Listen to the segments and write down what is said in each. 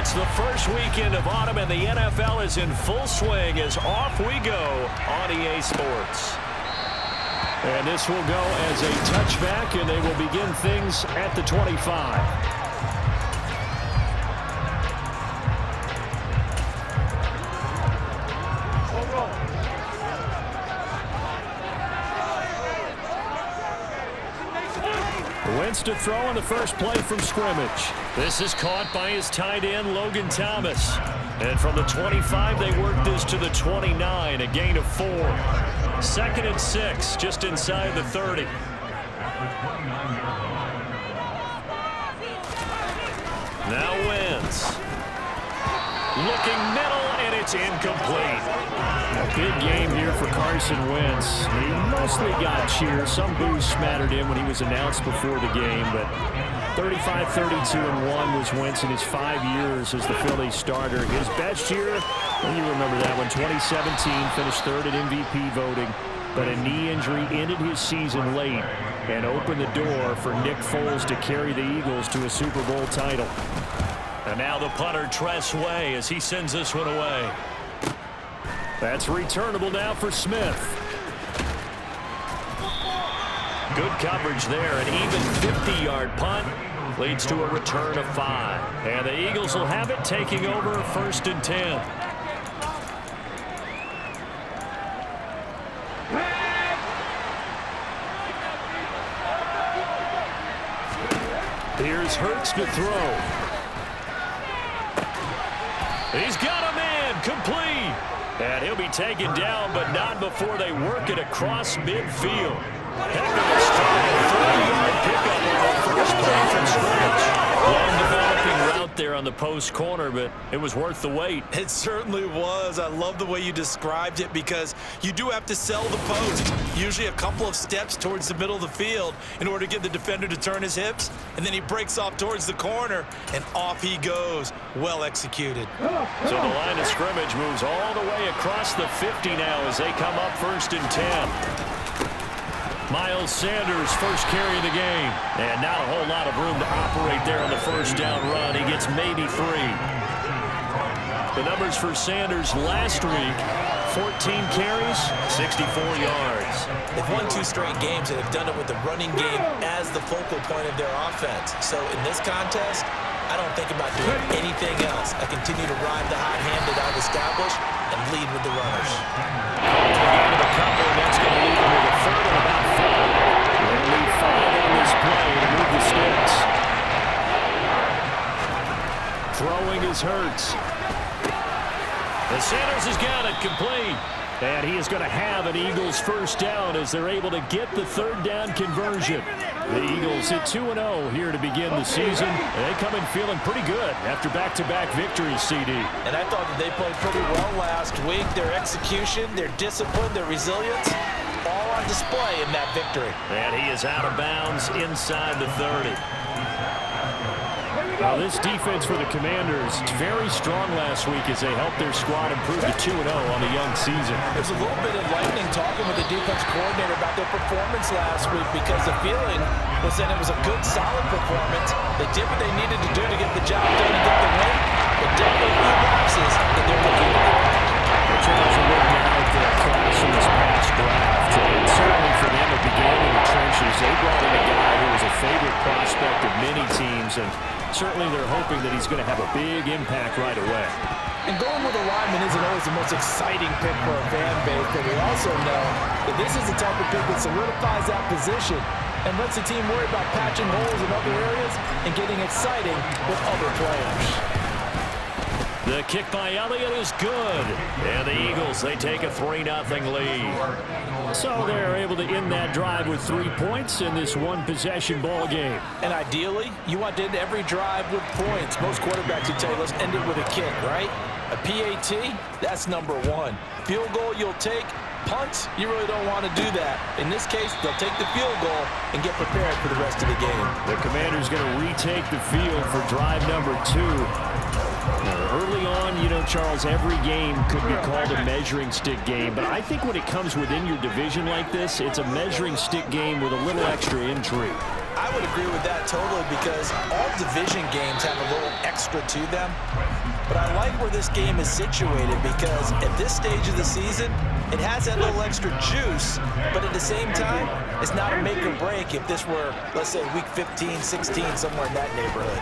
It's the first weekend of autumn, and the NFL is in full swing as off we go on EA Sports. And this will go as a touchback, and they will begin things at the 25. Wentz to throw on the first play from scrimmage. This is caught by his tight end, Logan Thomas. And from the 25, they work this to the 29, a gain of 4. 2nd and 6, just inside the 30. Now Wentz. Looking middle, and it's incomplete. A big game here for Carson Wentz. He mostly got cheers. Some boos smattered in when he was announced before the game, but 35-32-1 was Wentz in his 5 years as the Phillies starter. His best year, well, you remember that one, 2017, finished 3rd in MVP voting, but a knee injury ended his season late and opened the door for Nick Foles to carry the Eagles to a Super Bowl title. And now the punter, Tress Way, as he sends this one away. That's returnable now for Smith. Good coverage there. An even 50-yard punt leads to a return of 5. And the Eagles will have it, taking over 1st and 10. Here's Hurts to throw. He's got a man, complete. And he'll be taken down, but not before they work it across midfield. Heck of a strong 30-yard pickup on the first play from scrimmage. Long developing route there on the post corner, but it was worth the wait. It certainly was. I love the way you described it because you do have to sell the post. Usually a couple of steps towards the middle of the field in order to get the defender to turn his hips, and then he breaks off towards the corner, and off he goes. Well executed. So the line of scrimmage moves all the way across the 50 now as they come up 1st and 10. Miles Sanders, first carry of the game. And not a whole lot of room to operate there on the first down run. He gets maybe 3. The numbers for Sanders last week, 14 carries, 64 yards. They've won 2 straight games and have done it with the running game as the focal point of their offense. So in this contest, I don't think about doing anything else. I continue to ride the hot hand that I've established and lead with the runners. Again with a couple, and that's going to leave them with a 3rd and about 5. They'll leave 5 on this play to move the sticks. Throwing is Hurts. And Sanders has got it complete. And he is going to have an Eagles first down as they're able to get the 3rd down conversion. The Eagles hit 2-0 here to begin the season. And they come in feeling pretty good after back-to-back victories, CD. And I thought that they played pretty well last week. Their execution, their discipline, their resilience, all on display in that victory. And he is out of bounds inside the 30. Now this defense for the Commanders, very strong last week as they helped their squad improve to 2-0 on the young season. There's a little bit of lightning talking with the defense coordinator about their performance last week because the feeling was that it was a good, solid performance. They did what they needed to do to get the job done and get the win, but definitely a few lapses that they're looking at. The Chargers are looking out for a class in this past draft. And certainly for them, it began in the trenches. They brought in a guy who was a favorite prospect of many teams, and certainly they're hoping that he's going to have a big impact right away. And going with a lineman isn't always the most exciting pick for a fan base, but we also know that this is the type of pick that solidifies that position and lets the team worry about patching holes in other areas and getting exciting with other players. The kick by Elliott is good. And the Eagles, they take a 3-0 lead. So they're able to end that drive with 3 points in this one-possession ball game. And ideally, you want to end every drive with points. Most quarterbacks would tell you, let's end it with a kick, right? A PAT, that's number 1. Field goal, you'll take. Punts, you really don't want to do that. In this case, they'll take the field goal and get prepared for the rest of the game. The Commanders going to retake the field for drive number 2. Now, early on, you know, Charles, every game could be called a measuring stick game, but I think when it comes within your division like this, it's a measuring stick game with a little extra intrigue. I would agree with that totally because all division games have a little extra to them. But I like where this game is situated because at this stage of the season, it has that little extra juice, but at the same time, it's not a make or break if this were, let's say, week 15, 16, somewhere in that neighborhood.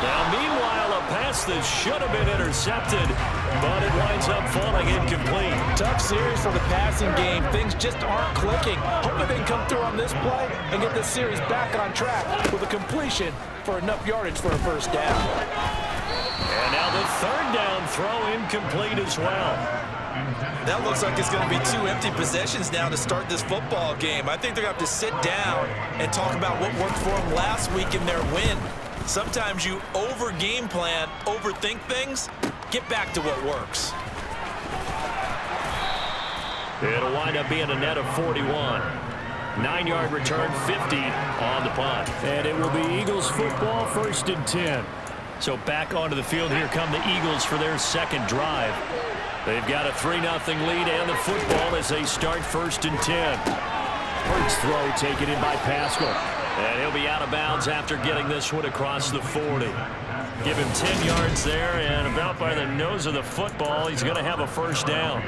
Now, meanwhile, a pass that should have been intercepted, but it winds up falling incomplete. Tough series for the passing game. Things just aren't clicking. Hoping they can come through on this play and get this series back on track with a completion for enough yardage for a first down. And now the third down throw incomplete as well. That looks like it's going to be 2 empty possessions now to start this football game. I think they're going to have to sit down and talk about what worked for them last week in their win. Sometimes you over-game plan, overthink things, get back to what works. It'll wind up being a net of 41. 9-yard return, 50 on the punt. And it will be Eagles football, 1st and 10. So back onto the field, here come the Eagles for their second drive. They've got a 3-0 lead and the football as they start 1st and 10. Hurts throw taken in by Pascal. And he'll be out of bounds after getting this one across the 40. Give him 10 yards there, and about by the nose of the football, he's going to have a first down.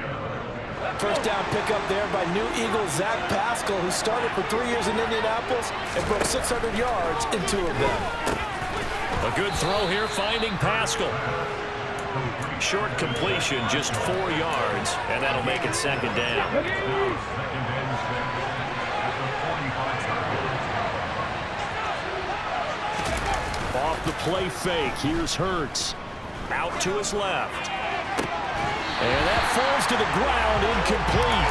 First down pickup there by new Eagle Zach Pascal, who started for 3 years in Indianapolis and broke 600 yards in 2 of them. A good throw here, finding Pascal. Short completion, just 4 yards, and that'll make it second down. Off the play fake, here's Hurts. Out to his left. And that falls to the ground, incomplete.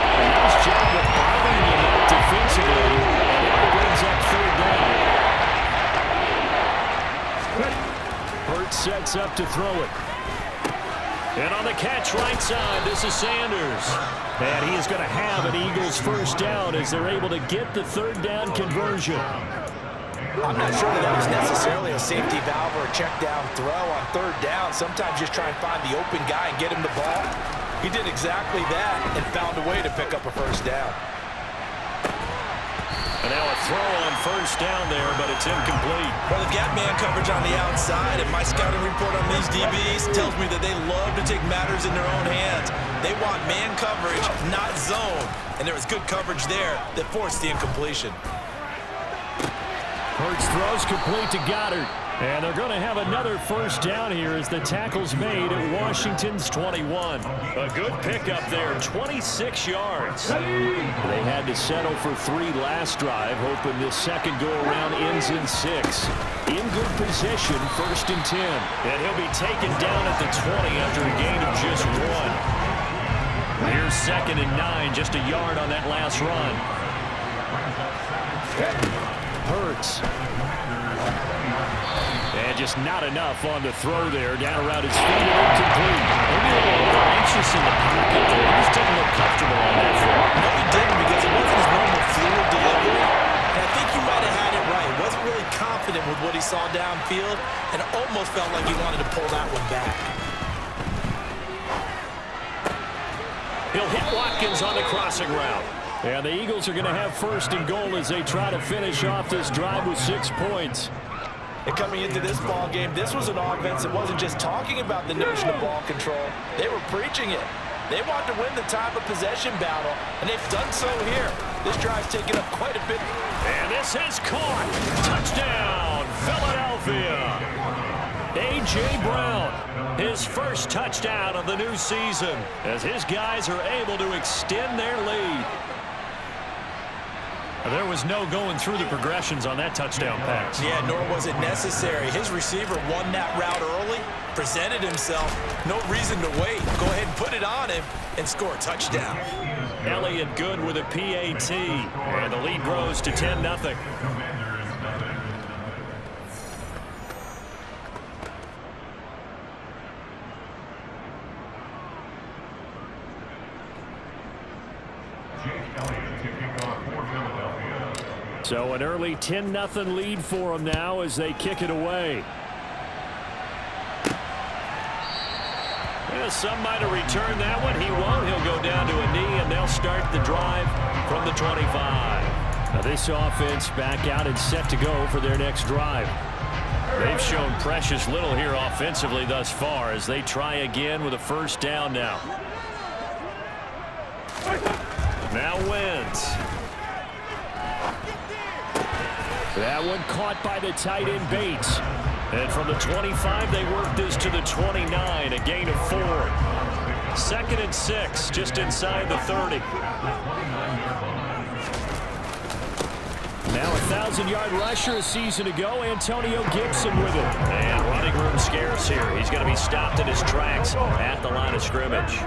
Nice job of bothering him out defensively, and it brings up third down. Hurts sets up to throw it. And on the catch right side, this is Sanders. And he is going to have an Eagles first down as they're able to get the third down conversion. I'm not sure that was necessarily a safety valve or a check down throw on third down. Sometimes just try and find the open guy and get him the ball. He did exactly that and found a way to pick up a first down. And now a throw on first down there, but it's incomplete. Well, the gap man coverage on the outside, and my scouting report on these DBs tells me that they love to take matters in their own hands. They want man coverage, not zone. And there was good coverage there that forced the incompletion. Hurts throws complete to Goddard. And they're going to have another first down here as the tackle's made at Washington's 21. A good pickup there, 26 yards. They had to settle for 3 last drive, hoping this second go-around ends in 6. In good position, 1st and 10. And he'll be taken down at the 20 after a gain of just 1. Here's 2nd and 9, just a yard on that last run. Hurts. And just not enough on the throw there. Down around his feet and incomplete. Maybe a little anxious in the pocket there. He just didn't look comfortable on that throw. No, he didn't, because it wasn't his normal fluid delivery. And I think you might have had it right. He wasn't really confident with what he saw downfield and almost felt like he wanted to pull that one back. He'll hit Watkins on the crossing route. And the Eagles are going to have 1st and goal as they try to finish off this drive with 6 points. And coming into this ball game, this was an offense that wasn't just talking about the notion of ball control. They were preaching it. They want to win the time of possession battle, and they've done so here. This drive's taken up quite a bit. And this is caught. Touchdown, Philadelphia. A.J. Brown, his first touchdown of the new season, as his guys are able to extend their lead. There was no going through the progressions on that touchdown pass. Yeah, nor was it necessary. His receiver won that route early, presented himself. No reason to wait. Go ahead and put it on him and score a touchdown. Elliott good with a PAT, and the lead grows to 10-0. So an early 10-0 lead for them now as they kick it away. Yeah, some might have returned that one. He won't. He'll go down to a knee, and they'll start the drive from the 25. Now this offense back out and set to go for their next drive. They've shown precious little here offensively thus far as they try again with a first down now. Now Wentz. That one caught by the tight end Bates. And from the 25, they work this to the 29, a gain of 4. 2nd and 6, just inside the 30. Now a 1,000-yard rusher a season ago, Antonio Gibson with it. And running room scarce here. He's going to be stopped in his tracks at the line of scrimmage.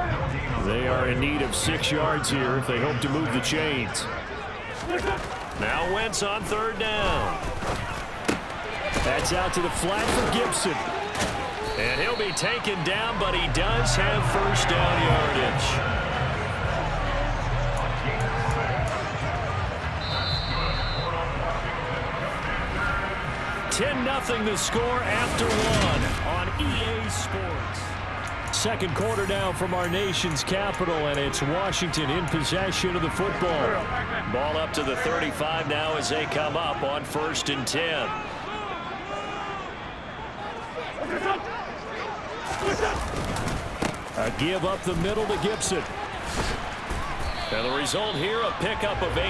They are in need of 6 yards here if they hope to move the chains. Now Wentz on 3rd down. That's out to the flat for Gibson. And he'll be taken down, but he does have first down yardage. 10-0 the score after 1 on EA Sports. Second quarter now from our nation's capital, and it's Washington in possession of the football. Ball up to the 35 now as they come up on 1st and 10. A give up the middle to Gibson. And the result here, a pickup of 8.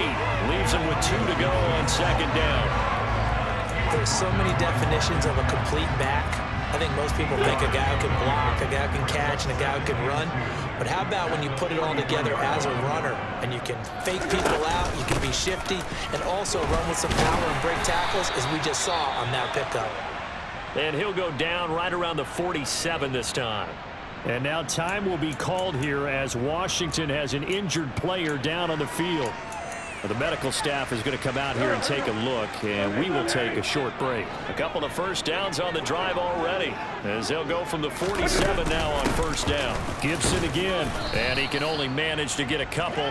Leaves him with 2 to go on 2nd down. There's so many definitions of a complete back. I think most people think a guy who can block, a guy who can catch, and a guy who can run. But how about when you put it all together as a runner, and you can fake people out, you can be shifty, and also run with some power and break tackles, as we just saw on that pickup. And he'll go down right around the 47 this time. And now time will be called here as Washington has an injured player down on the field. The medical staff is going to come out here and take a look, and we will take a short break. A couple of first downs on the drive already, as they'll go from the 47 now on 1st down. Gibson again, and he can only manage to get a couple.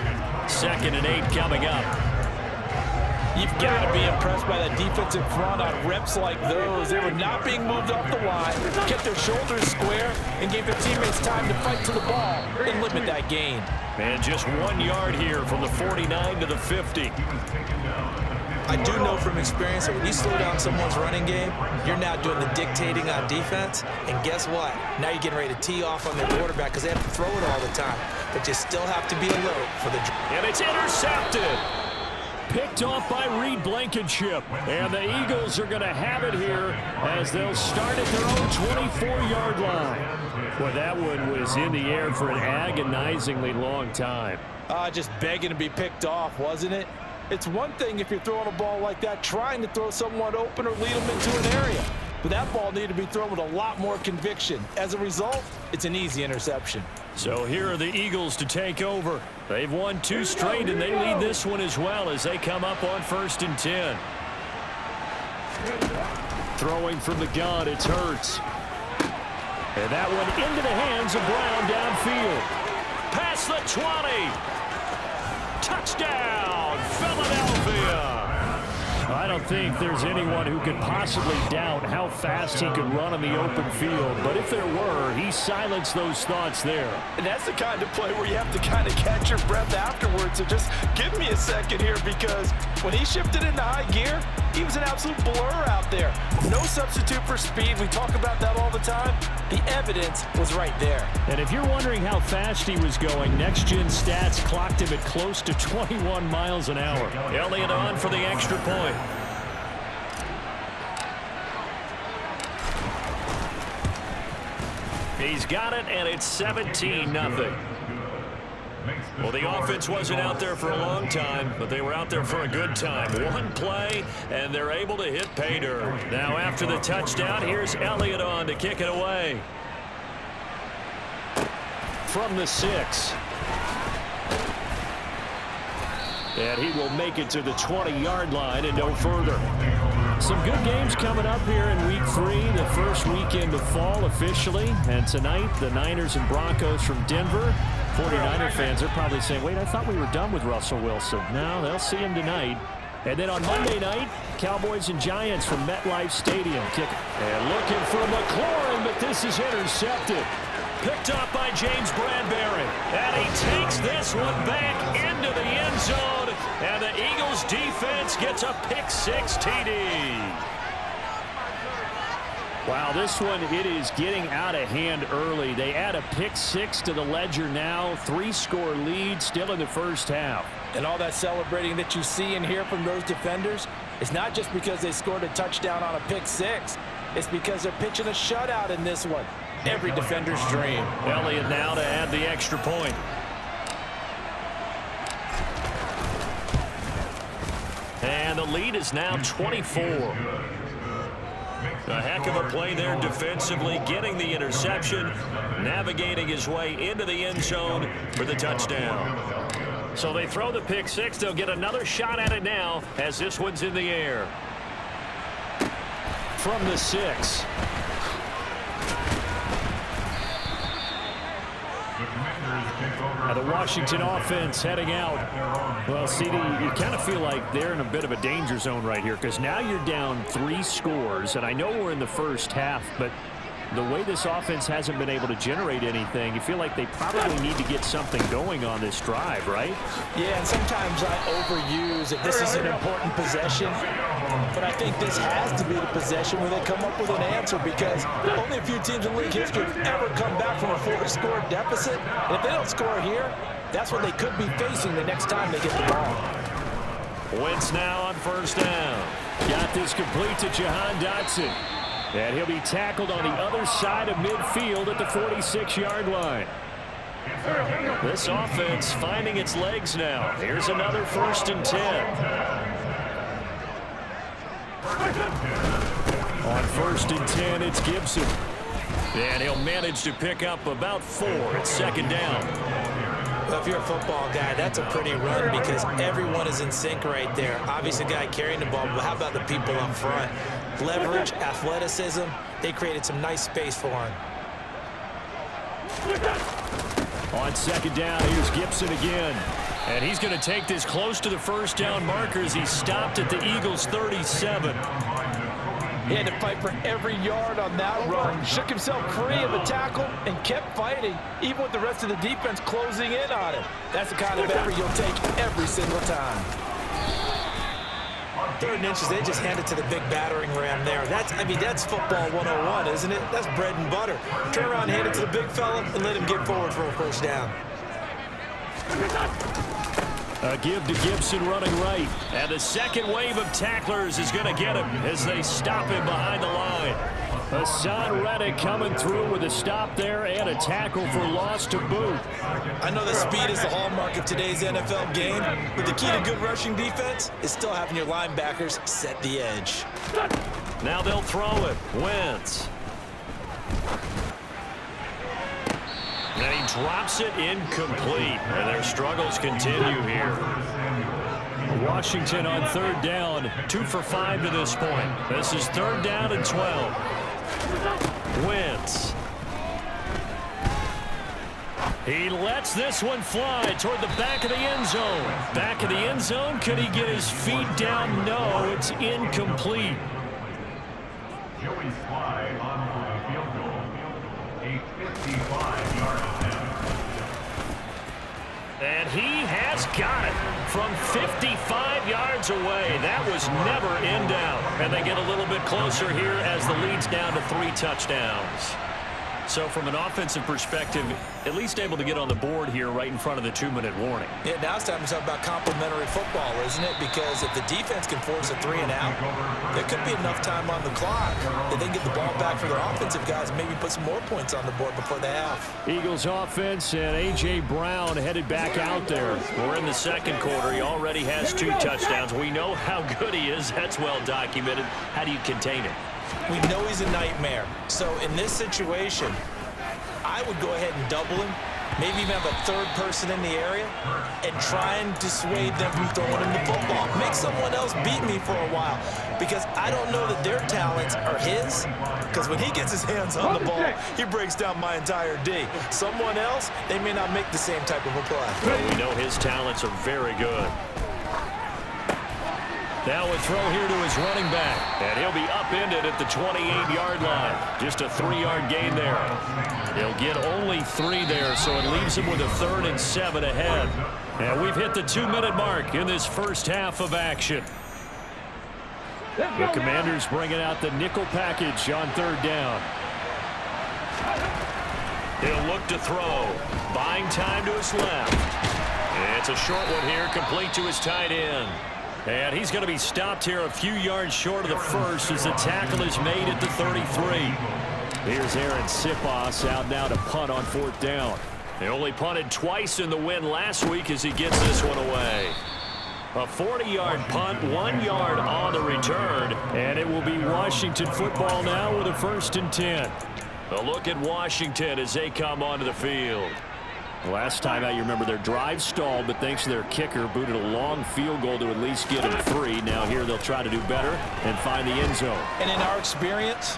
2nd and 8 coming up. You've got to be impressed by that defensive front on reps like those. They were not being moved off the line, kept their shoulders square, and gave their teammates time to fight to the ball and limit that gain. And just 1 yard here from the 49 to the 50. I do know from experience that when you slow down someone's running game, you're now doing the dictating on defense. And guess what? Now you're getting ready to tee off on their quarterback because they have to throw it all the time. But you still have to be alert for the... And it's intercepted. Picked off by Reed Blankenship. And the Eagles are going to have it here as they'll start at their own 24-yard line. Well, that one was in the air for an agonizingly long time. Just begging to be picked off, wasn't it? It's one thing if you're throwing a ball like that, trying to throw someone open or lead them into an area. But that ball needed to be thrown with a lot more conviction. As a result, it's an easy interception. So here are the Eagles to take over. They've won 2 straight, and they lead this one as well as they come up on 1st and 10. Throwing from the gun, it's Hurts. And that one into the hands of Brown downfield. Past the 20. Touchdown, Philadelphia. I don't think there's anyone who could possibly doubt how fast he could run on the open field. But if there were, he silenced those thoughts there. And that's the kind of play where you have to kind of catch your breath afterwards. So just give me a second here, because when he shifted into high gear, he was an absolute blur out there. No substitute for speed. We talk about that all the time. The evidence was right there. And if you're wondering how fast he was going, Next Gen Stats clocked him at close to 21 miles an hour. Elliott on for the extra point. He's got it, and it's 17-0. Well, the offense wasn't out there for a long time, but they were out there for a good time. One play, and they're able to hit pay dirt. Now, after the touchdown, here's Elliott on to kick it away. From the 6. And he will make it to the 20-yard line and no further. Some good games coming up here in Week 3, the first weekend of fall officially. And tonight, the Niners and Broncos from Denver. 49er fans are probably saying, wait, I thought we were done with Russell Wilson. No, they'll see him tonight. And then on Monday night, Cowboys and Giants from MetLife Stadium. And looking for McLaurin, but this is intercepted. Picked up by James Bradbury. And he takes this one back into the end zone. And the Eagles defense gets a pick-6 TD. Wow, this one, it is getting out of hand early. They add a pick-6 to the ledger now. 3-score lead still in the first half. And all that celebrating that you see and hear from those defenders, it's not just because they scored a touchdown on a pick-6. It's because they're pitching a shutout in this one. Every defender's dream. Elliott now to add the extra point. And the lead is now 24. A heck of a play there defensively, getting the interception, navigating his way into the end zone for the touchdown. So they throw the pick-6. They'll get another shot at it now as this one's in the air. From the 6. Now the Washington offense heading out. Well, CD, you kind of feel like they're in a bit of a danger zone right here because now you're down 3 scores, and I know we're in the first half, but the way this offense hasn't been able to generate anything, you feel like they probably need to get something going on this drive, right? Yeah, and sometimes I overuse that this is an important possession, but I think this has to be the possession where they come up with an answer because only a few teams in league history have ever come back from a 4-score deficit. And if they don't score here, that's what they could be facing the next time they get the ball. Wentz now on first down. Got this complete to Jahan Dotson. And he'll be tackled on the other side of midfield at the 46-yard line. This offense finding its legs now. Here's another 1st and 10. On 1st and 10, it's Gibson. And he'll manage to pick up about 4 at 2nd down. Well, if you're a football guy, that's a pretty run because everyone is in sync right there. Obviously, the guy carrying the ball, but how about the people up front? Leverage, athleticism, they created some nice space for him. On 2nd down, here's Gibson again. And he's going to take this close to the first down marker as he stopped at the Eagles' 37. He had to fight for every yard on that run. Shook himself free of a tackle and kept fighting, even with the rest of the defense closing in on him. That's the kind of effort you'll take every single time. 3rd and inches, they just hand it to the big battering ram there. That's football 101, isn't it? That's bread and butter. Turn around, hand it to the big fella, and let him get forward for a first down. A give to Gibson running right. And the second wave of tacklers is going to get him as they stop him behind the line. Hassan Reddick coming through with a stop there and a tackle for loss to boot. I know that speed is the hallmark of today's NFL game, but the key to good rushing defense is still having your linebackers set the edge. Now they'll throw it. Wentz. And he drops it incomplete. And their struggles continue here. Washington on 3rd down. 2 for 5 to this point. This is 3rd down and 12. Wentz. He lets this one fly toward the back of the end zone. Back of the end zone. Could he get his feet down? No, it's incomplete. Joey Slye on for the field goal. A 55-yard attempt. And he has got it from 55 yards away. That was never in doubt. And they get a little bit closer here as the lead's down to 3 touchdowns. So from an offensive perspective, at least able to get on the board here right in front of the 2-minute warning. Yeah, now it's time to talk about complementary football, isn't it? Because if the defense can force a 3 and out, there could be enough time on the clock that they can get the ball back for their offensive guys and maybe put some more points on the board before the half. Eagles offense and A.J. Brown headed back out there. We're in the second quarter. He already has 2 touchdowns. We know how good he is. That's well documented. How do you contain him? We know he's a nightmare. So in this situation, I would go ahead and double him, maybe even have a 3rd person in the area, and try and dissuade them from throwing him the football. Make someone else beat me for a while, because I don't know that their talents are his, because when he gets his hands on the ball, he breaks down my entire D. Someone else, they may not make the same type of a play. Well, we know his talents are very good. Now a throw here to his running back, and he'll be upended at the 28-yard line. Just a 3-yard gain there. He'll get only 3 there, so it leaves him with a 3rd and 7 ahead. And we've hit the 2-minute mark in this first half of action. The Commanders bringing out the nickel package on 3rd down. He'll look to throw. Buying time to his left. It's a short one here, complete to his tight end. And he's going to be stopped here a few yards short of the first as the tackle is made at the 33. Here's Aaron Siposs out now to punt on 4th down. They only punted twice in the win last week as he gets this one away. A 40-yard punt, 1 yard on the return, and it will be Washington football now with a 1st and 10. A look at Washington as they come onto the field. Last time out, you remember their drive stalled, but thanks to their kicker, booted a long field goal to at least get them 3. Now here they'll try to do better and find the end zone. And in our experience,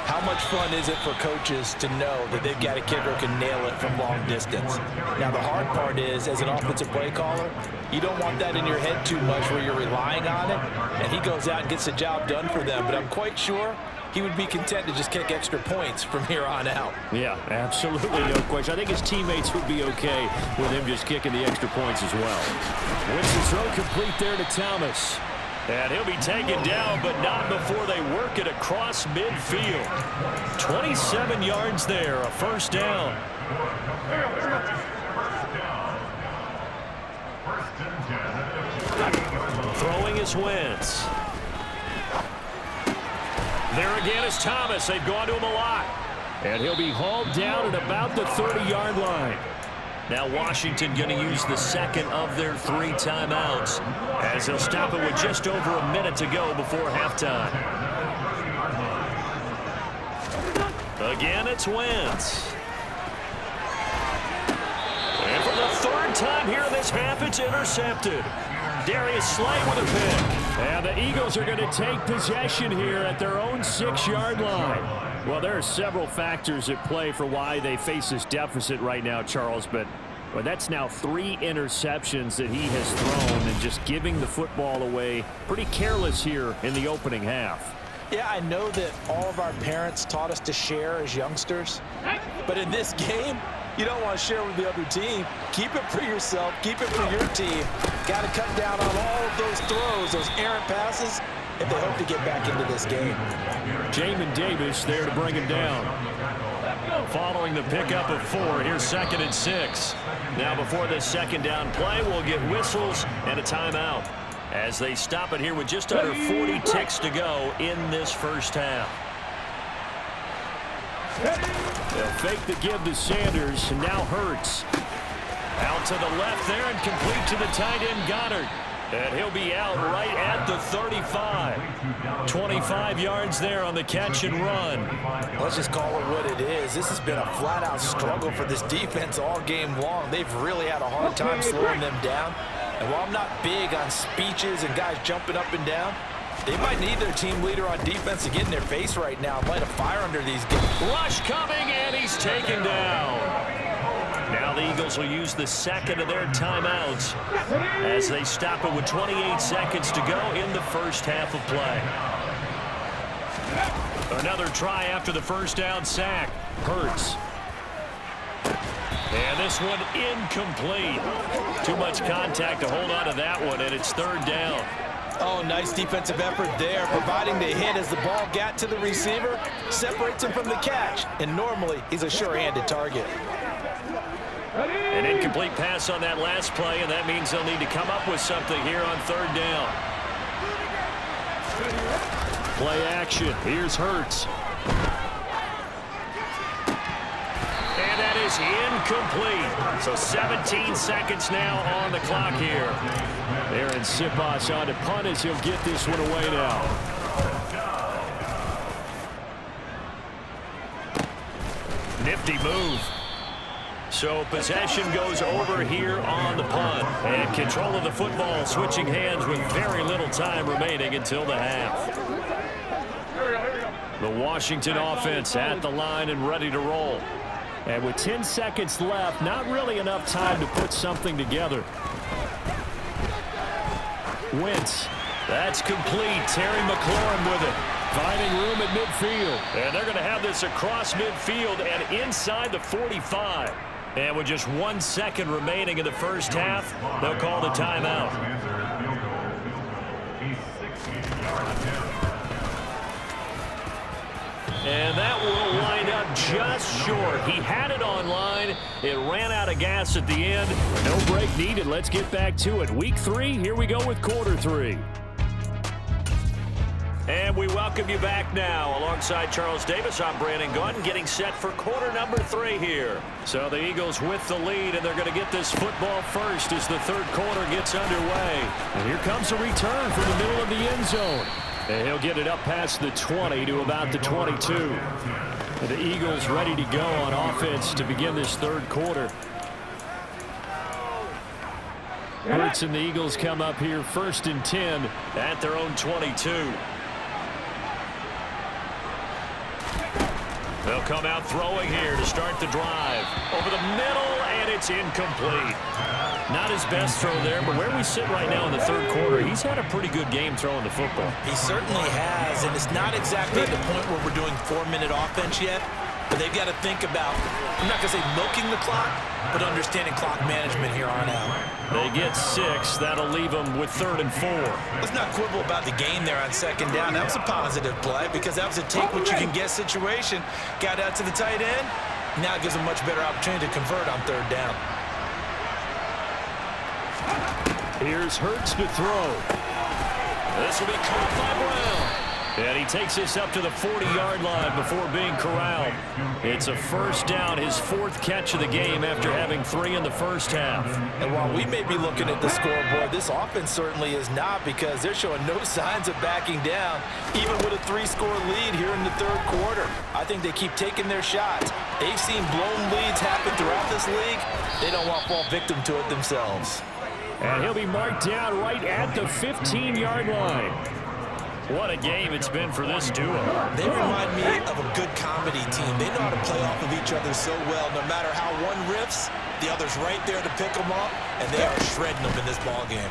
how much fun is it for coaches to know that they've got a kicker who can nail it from long distance? Now, the hard part is, as an offensive play caller, you don't want that in your head too much where you're relying on it, and he goes out and gets the job done for them. But I'm quite sure he would be content to just kick extra points from here on out. Yeah, absolutely, no question. I think his teammates would be okay with him just kicking the extra points as well. Wins the throw complete there to Thomas. And he'll be taken down, but not before they work it across midfield. 27 yards there, a 1st down. Throwing is Wentz. There again is Thomas. They've gone to him a lot. And he'll be hauled down at about the 30-yard line. Now Washington going to use the 2nd of their 3 timeouts as they'll stop it with just over a minute to go before halftime. Again, it's Wentz. And for the 3rd time here in this half, it's intercepted. Darius Slay with a pick. And the Eagles are going to take possession here at their own 6-yard line. Well, there are several factors at play for why they face this deficit right now, Charles, but that's now 3 interceptions that he has thrown and just giving the football away pretty careless here in the opening half. Yeah, I know that all of our parents taught us to share as youngsters, but in this game, you don't want to share with the other team. Keep it for yourself. Keep it for your team. Got to cut down on all of those throws, those errant passes, if they hope to get back into this game. Jamin Davis there to bring him down. Following the pickup of 4, here's 2nd and 6. Now before this 2nd down play, we'll get whistles and a timeout as they stop it here with just under 40 ticks to go in this first half. They'll fake the give to Sanders, and now Hurts. Out to the left there and complete to the tight end Goddard. And he'll be out right at the 35. 25 yards there on the catch and run. Let's just call it what it is. This has been a flat-out struggle for this defense all game long. They've really had a hard time slowing them down. And while I'm not big on speeches and guys jumping up and down, they might need their team leader on defense to get in their face right now and light a fire under these guys. Rush coming, and he's taken down. Now the Eagles will use the 2nd of their timeouts as they stop it with 28 seconds to go in the first half of play. Another try after the 1st down sack. Hurts. And this one incomplete. Too much contact to hold on to that one, and it's 3rd down. Oh, nice defensive effort there, providing the hit as the ball got to the receiver, separates him from the catch, and normally he's a sure-handed target. An incomplete pass on that last play, and that means they'll need to come up with something here on 3rd down. Play action. Here's Hurts. And that is incomplete. So 17 seconds now on the clock here. Aaron Siposs on to punt as he'll get this one away now. Nifty move. So possession goes over here on the punt. And control of the football switching hands with very little time remaining until the half. The Washington offense at the line and ready to roll. And with 10 seconds left, not really enough time to put something together. Wentz. That's complete. Terry McLaurin with it. Finding room at midfield. And they're going to have this across midfield and inside the 45. And with just 1 second remaining in the first half, they'll call the timeout. And that will wind up just short. He had it on line. It ran out of gas at the end. No break needed. Let's get back to it. Week 3, here we go with quarter 3. And we welcome you back now. Alongside Charles Davis, I'm Brandon Gunn, getting set for quarter number 3 here. So the Eagles with the lead, and they're going to get this football first as the third quarter gets underway. And here comes a return from the middle of the end zone. And he'll get it up past the 20 to about the 22. And the Eagles ready to go on offense to begin this third quarter. Hurts and the Eagles come up here 1st and 10 at their own 22. They'll come out throwing here to start the drive. Over the middle, and it's incomplete. Not his best throw there, but where we sit right now in the third quarter, he's had a pretty good game throwing the football. He certainly has, and it's not exactly at the point where we're doing 4-minute offense yet, but they've got to think about, I'm not going to say milking the clock, but understanding clock management here on out. They get 6. That'll leave them with 3rd and 4. Let's not quibble about the gain there on 2nd down. That was a positive play because that was a take-what-you-can-get situation. Got out to the tight end. Now it gives them a much better opportunity to convert on 3rd down. Here's Hurts to throw. This will be caught by Brown. And he takes this up to the 40-yard line before being corralled. It's a first down, his 4th catch of the game after having 3 in the first half. And while we may be looking at the scoreboard, this offense certainly is not, because they're showing no signs of backing down, even with a 3-score lead here in the third quarter. I think they keep taking their shots. They've seen blown leads happen throughout this league. They don't want to fall victim to it themselves. And he'll be marked down right at the 15-yard line. What a game it's been for this duo. They remind me of a good comedy team. They know how to play off of each other so well. No matter how one riffs, the other's right there to pick them up, and they are shredding them in this ballgame.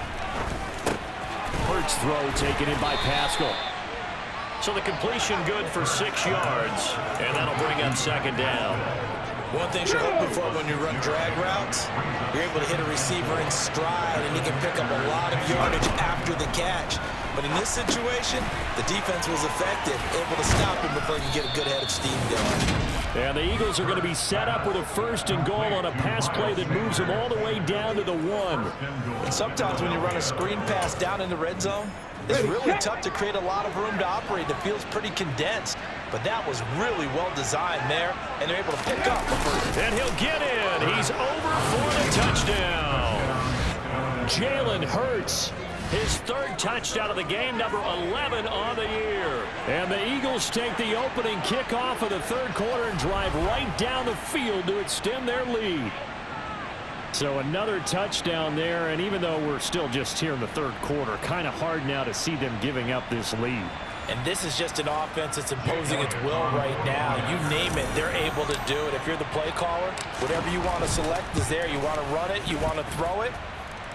Hurts throw taken in by Pascal. So the completion good for 6 yards, and that'll bring up 2nd down. One thing you're hoping for when you run drag routes, you're able to hit a receiver in stride, and he can pick up a lot of yardage after the catch. But in this situation, the defense was effective, able to stop him before he can get a good head of steam going. And the Eagles are going to be set up with a 1st and goal on a pass play that moves them all the way down to the 1. And sometimes when you run a screen pass down in the red zone, it's really tough to create a lot of room to operate. The field's pretty condensed. But that was really well designed there, and they're able to pick up the first. And he'll get in. He's over for the touchdown. Jalen Hurts, his 3rd touchdown of the game, number 11 on the year. And the Eagles take the opening kickoff of the third quarter and drive right down the field to extend their lead. So another touchdown there, and even though we're still just here in the third quarter, kind of hard now to see them giving up this lead. And this is just an offense that's imposing its will right now. You name it, they're able to do it. If you're the play caller, whatever you want to select is there. You want to run it, you want to throw it,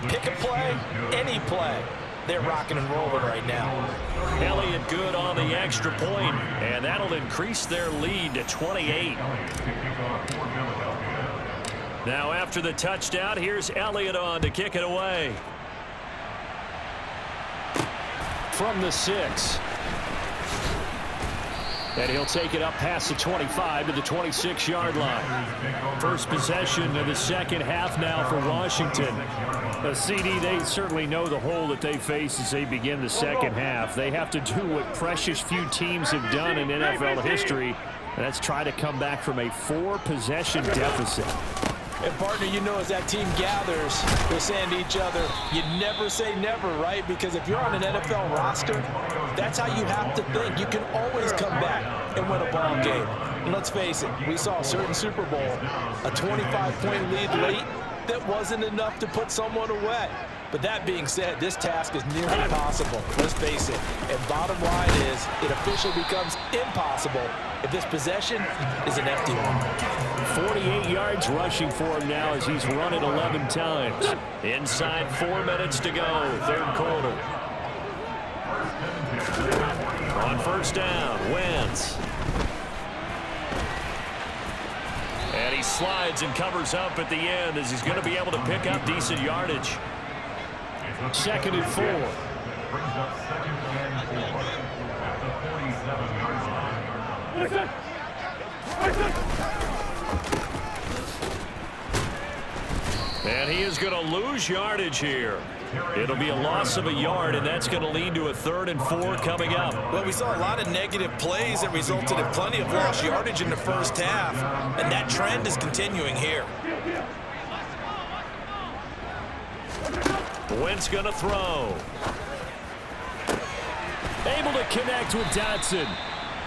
pick a play, any play. They're rocking and rolling right now. Elliott good on the extra point, and that'll increase their lead to 28. Now after the touchdown, here's Elliott on to kick it away. From the 6. And he'll take it up past the 25 to the 26-yard line. First possession of the second half now for Washington. CD, they certainly know the hole that they face as they begin the second half. They have to do what precious few teams have done in NFL history, and that's try to come back from a 4-possession deficit. And, partner, you know, as that team gathers, they're saying to each other, you never say never, right? Because if you're on an NFL roster, that's how you have to think. You can always come back and win a ball game. And let's face it, we saw a certain Super Bowl, a 25-point lead late that wasn't enough to put someone away. But that being said, this task is nearly impossible. Let's face it. And bottom line is, it officially becomes impossible if this possession is an empty one. 48 yards rushing for him now as he's run it 11 times. Inside 4 minutes to go, third quarter. On first down, Wentz. And he's slides and covers up at the end as he's going to be able to pick up decent yardage. 2nd and 4. Brings up 2nd and 4 at the 47-yard line. And he is going to lose yardage here. It'll be a loss of a yard, and that's going to lead to a 3rd and 4 coming up. Well, we saw a lot of negative plays that resulted in plenty of lost yardage in the first half, and that trend is continuing here. Wentz going to throw. Able to connect with Dotson.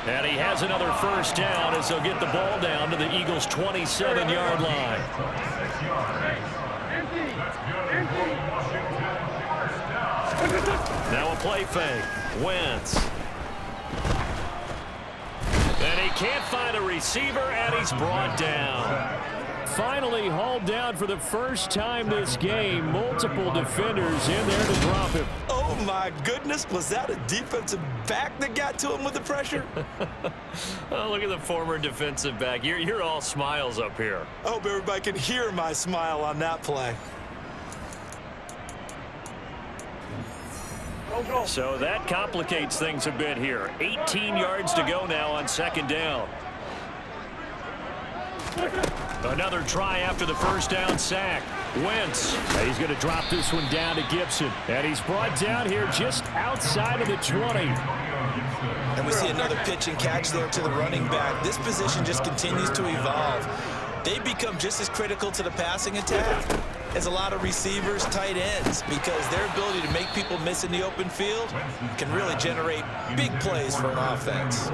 And he has another 1st down as they'll get the ball down to the Eagles' 27-yard line. Now a play fake. Wentz. And he can't find a receiver, and he's brought down. Finally hauled down for the first time this game. Multiple defenders in there to drop him. Oh, my goodness. Was that a defensive back that got to him with the pressure? Oh, look at the former defensive back. You're all smiles up here. I hope everybody can hear my smile on that play. So that complicates things a bit here. 18 yards to go now on 2nd down. Another try after the 1st down sack. Wentz. He's going to drop this one down to Gibson. And he's brought down here just outside of the 20. And we see another pitch and catch there to the running back. This position just continues to evolve. They become just as critical to the passing attack as a lot of receivers, tight ends, because their ability to make people miss in the open field can really generate big plays for an offense.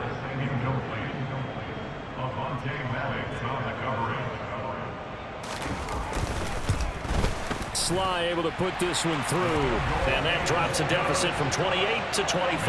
Sly able to put this one through. And that drops a deficit from 28 to 25.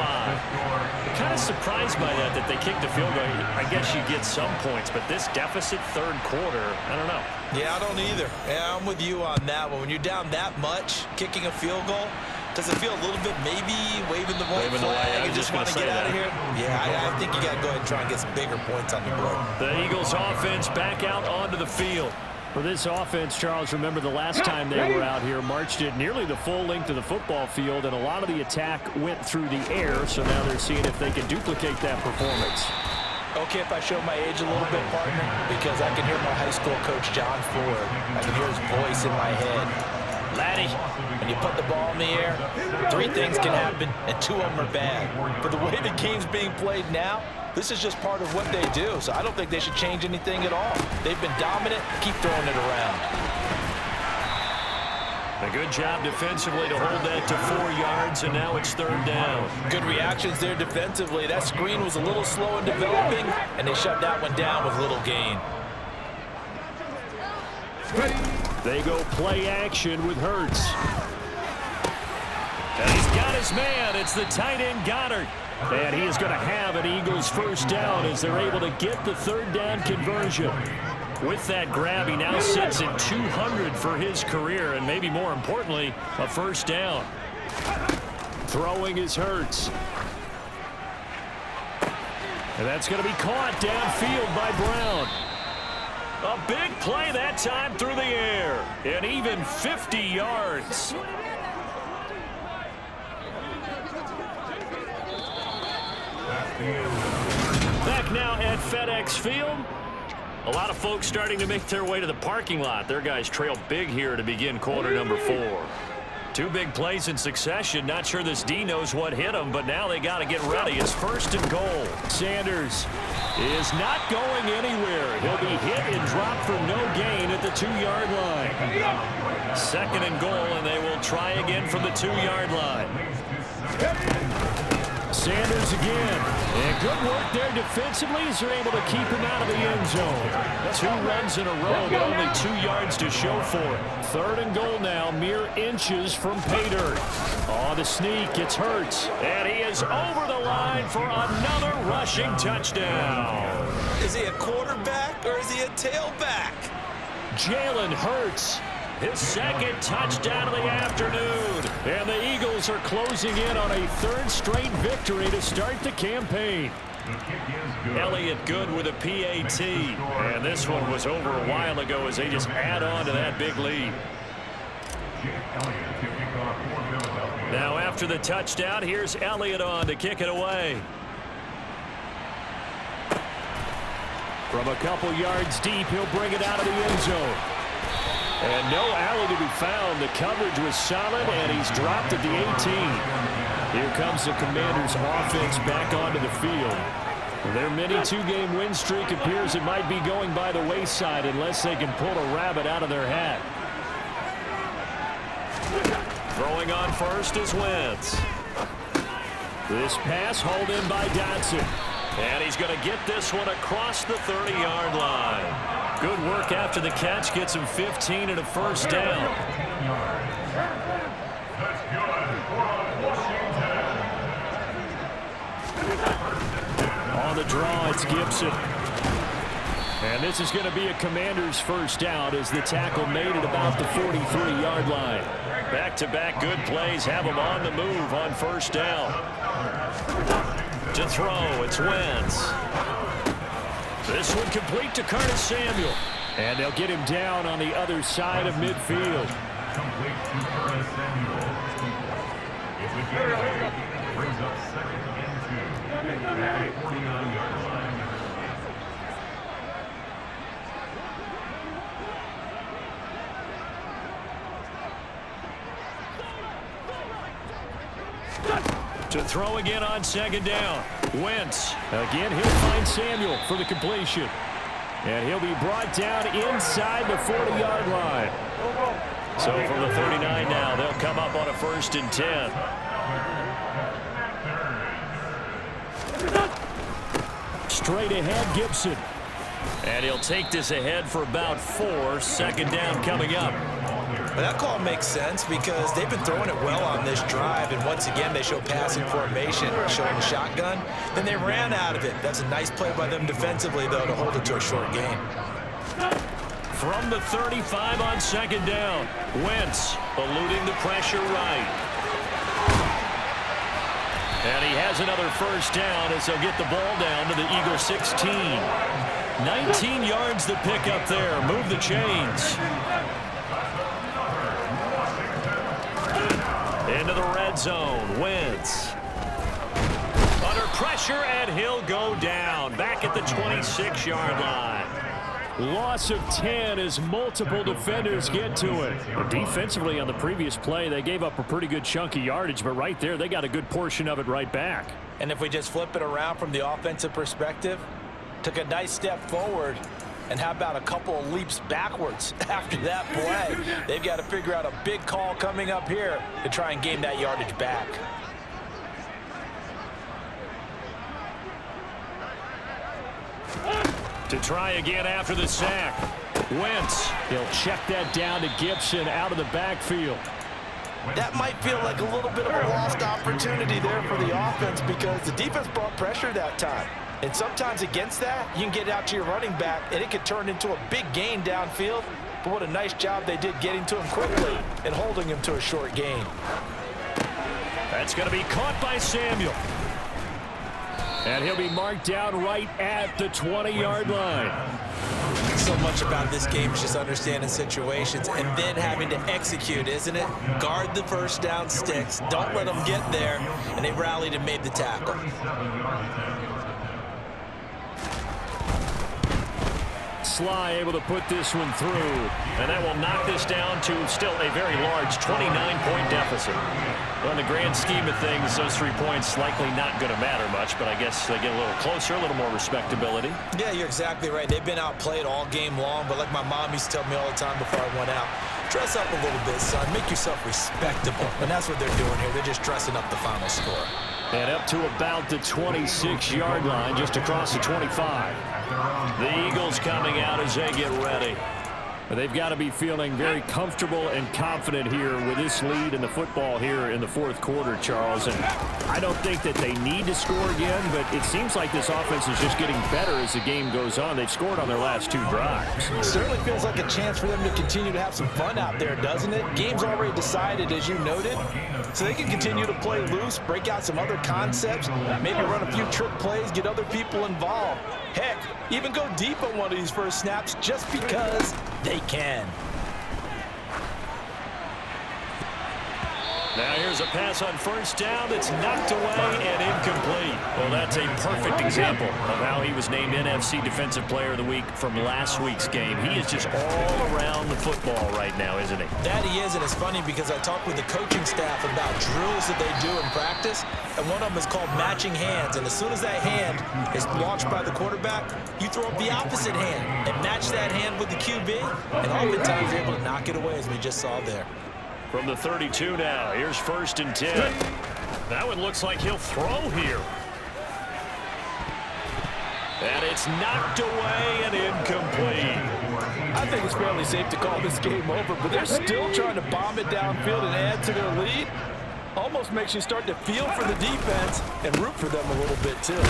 Kind of surprised by that they kicked the field goal. I guess you get some points, but this deficit 3rd quarter, I don't know. Yeah, I don't either. Yeah, I'm with you on that one. When you're down that much, kicking a field goal, does it feel a little bit maybe waving the white flag and just want to get out of here? Yeah, I think you got to go ahead and try and get some bigger points on the board. The Eagles offense back out onto the field. For this offense, Charles, remember the last time they were out here, marched it nearly the full length of the football field, and a lot of the attack went through the air, so now they're seeing if they can duplicate that performance. Okay, if I show my age a little bit, partner, because I can hear my high school coach, John Ford. I can hear his voice in my head. Laddie, when you put the ball in the air, 3 things can happen, and 2 of them are bad. But the way the game's being played now, this is just part of what they do, so I don't think they should change anything at all. They've been dominant. Keep throwing it around. A good job defensively to hold that to 4 yards, and now it's 3rd down. Good reactions there defensively. That screen was a little slow in developing, and they shut that one down with little gain. They go play action with Hurts. And he's got his man. It's the tight end Goddard. And he is going to have an Eagles 1st down as they're able to get the 3rd down conversion. With that grab, he now sits at 200 for his career, and maybe more importantly, a 1st down. Throwing is Hurts. And that's going to be caught downfield by Brown. A big play that time through the air. And even 50 yards. Back now at FedEx Field. A lot of folks starting to make their way to the parking lot. Their guys trail big here to begin quarter number 4. 2 big plays in succession. Not sure this D knows what hit him, but now they got to get ready. It's 1st and goal. Sanders is not going anywhere. He'll be hit and dropped for no gain at the 2-yard line. 2nd and goal, and they will try again from the 2-yard line. Sanders again. And good work there defensively as they're able to keep him out of the end zone. 2 runs in a row, but only 2 yards to show for it. 3rd and goal now, mere inches from pay dirt. On the sneak, it's Hurts. And he is over the line for another rushing touchdown. Is he a quarterback or is he a tailback? Jalen Hurts. His 2nd touchdown of the afternoon. And the Eagles are closing in on a 3rd straight victory to start the campaign. Elliott good with a PAT. And this one was over a while ago as they just add on to that big lead. Now after the touchdown, here's Elliott on to kick it away. From a couple yards deep, he'll bring it out of the end zone. And no alley to be found. The coverage was solid, and he's dropped at the 18. Here comes the Commanders' offense back onto the field. Their mini two-game win streak appears it might be going by the wayside unless they can pull a rabbit out of their hat. Throwing on first is Wentz. This pass hauled in by Dotson. And he's going to get this one across the 30-yard line. Good work after the catch. Gets him 15 and a first down. On the draw, it's Gibson. And this is going to be a Commander's first down as the tackle made at about the 43-yard line. Back-to-back good plays have him on the move on first down. To throw, it's Wentz. This one complete to Curtis Samuel. And they'll get him down on the other side of midfield. Complete to Curtis Samuel. It's a good brings up second and 2 at the 49-yard line. To throw again on second down. Wentz. Again, he'll find Samuel for the completion. And he'll be brought down inside the 40-yard line. So from the 39 now, they'll come up on a 1st and 10. Straight ahead, Gibson. And he'll take this ahead for about 4. Second down coming up. That call makes sense because they've been throwing it well on this drive, and once again they show passing formation, showing the shotgun. Then they ran out of it. That's a nice play by them defensively, though, to hold it to a short gain. From the 35 on second down, Wentz eluding the pressure right. And he has another first down as they'll get the ball down to the Eagle 16. 19 yards the pick up there. Move the chains. Into the red zone. Wentz. Under pressure, and he'll go down. Back at the 26-yard line. Loss of 10 as multiple defenders get to it. And defensively on the previous play, they gave up a pretty good chunk of yardage, but right there, they got a good portion of it right back. And if we just flip it around from the offensive perspective, took a nice step forward, and how about a couple of leaps backwards after that play? They've got to figure out a big call coming up here to try and gain that yardage back. To try again after the sack. Wentz. He'll check that down to Gibson out of the backfield. That might feel like a little bit of a lost opportunity there for the offense because the defense brought pressure that time. And sometimes against that, you can get out to your running back, and it could turn into a big gain downfield. But what a nice job they did getting to him quickly and holding him to a short gain. That's going to be caught by Samuel. And he'll be marked down right at the 20-yard line. So much about this game is just understanding situations and then having to execute, isn't it? Guard the first down sticks. Don't let them get there. And they rallied and made the tackle. Sly able to put this one through, and that will knock this down to still a very large 29-point deficit. Well, in the grand scheme of things, those 3 points likely not going to matter much, but I guess they get a little closer, a little more respectability. Yeah, you're exactly right. They've been outplayed all game long, but like my mom used to tell me all the time before I went out, dress up a little bit, son. Make yourself respectable. And that's what they're doing here. They're just dressing up the final score. And up to about the 26-yard line, just across the 25. The Eagles coming out as they get ready. They've got to be feeling very comfortable and confident here with this lead in the football here in the fourth quarter, Charles. And I don't think that they need to score again, but it seems like this offense is just getting better as the game goes on. They've scored on their last 2 drives. Certainly feels like a chance for them to continue to have some fun out there, doesn't it? Game's already decided, as you noted, so they can continue to play loose, break out some other concepts, maybe run a few trick plays, get other people involved. Heck, even go deep on one of these first snaps just because they can. Now here's a pass on first down that's knocked away and incomplete. Well, that's a perfect example of how he was named NFC Defensive Player of the Week from last week's game. He is just all around the football right now, isn't he? That he is, and it's funny because I talked with the coaching staff about drills that they do in practice, and one of them is called matching hands. And as soon as that hand is launched by the quarterback, you throw up the opposite hand and match that hand with the QB, and oftentimes you're able to knock it away, as we just saw there. From the 32 now, here's 1st and 10. That one looks like he'll throw here. And it's knocked away and incomplete. I think it's fairly safe to call this game over, but they're still trying to bomb it downfield and add to their lead. Almost makes you start to feel for the defense and root for them a little bit too.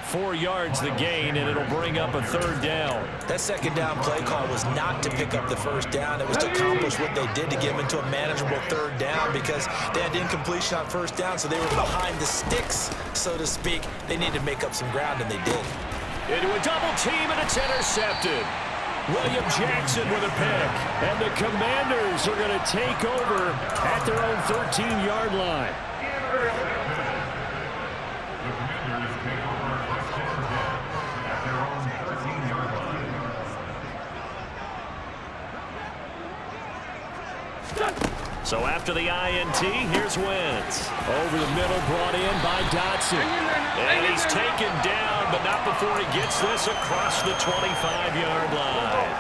4 yards the gain, and it'll bring up a 3rd down. That 2nd down play call was not to pick up the 1st down. It was to accomplish what they did to get them into a manageable 3rd down because they had incompletion on 1st down, so they were behind the sticks, so to speak. They needed to make up some ground, and they did. Into a double team, and it's intercepted. William Jackson with a pick, and the Commanders are going to take over at their own 13-yard line. So after the INT, here's Wentz. Over the middle, brought in by Dotson. And he's taken down, but not before he gets this across the 25-yard line.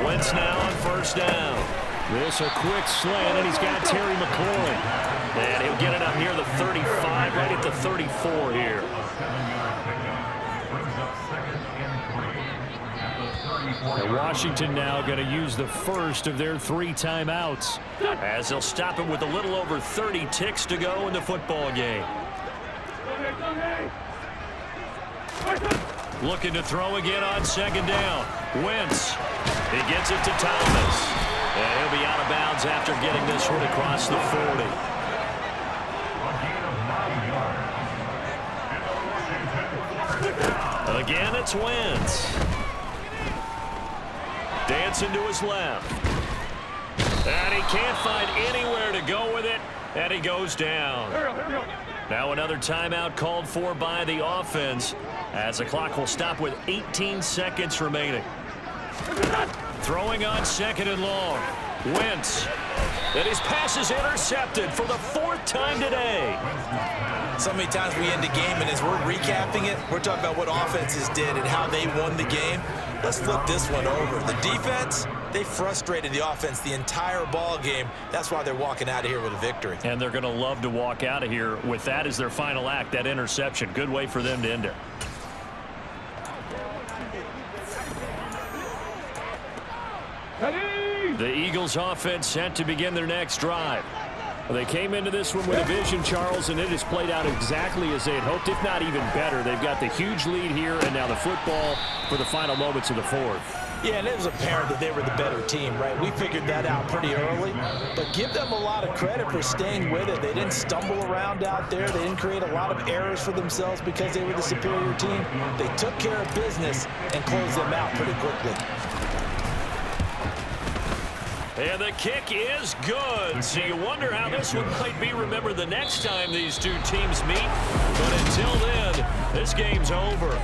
Wentz now on 1st down. This a quick slant, and he's got Terry McLaurin. And he'll get it up near the 35, right at the 34 here. And Washington now going to use the first of their 3 timeouts as they'll stop it with a little over 30 ticks to go in the football game. Looking to throw again on 2nd down. Wentz. He gets it to Thomas. And he'll be out of bounds after getting this one across the 40. Again, it's Wentz. Dancing to his left. And he can't find anywhere to go with it. And he goes down. Now another timeout called for by the offense as the clock will stop with 18 seconds remaining. Throwing on 2nd and long. Wentz. And his pass is intercepted for the 4th time today. So many times we end the game, and as we're recapping it, we're talking about what offenses did and how they won the game. Let's flip this one over. The defense, they frustrated the offense the entire ball game. That's why they're walking out of here with a victory. And they're going to love to walk out of here with that as their final act, that interception. Good way for them to end it. The Eagles offense set to begin their next drive. They came into this one with a vision, Charles, and it has played out exactly as they had hoped, if not even better. They've got the huge lead here, and now the football for the final moments of the 4th. Yeah, and it was apparent that they were the better team, right? We figured that out pretty early, but give them a lot of credit for staying with it. They didn't stumble around out there. They didn't create a lot of errors for themselves because they were the superior team. They took care of business and closed them out pretty quickly. And the kick is good. So you wonder how this one might be remembered the next time these two teams meet. But until then, this game's over.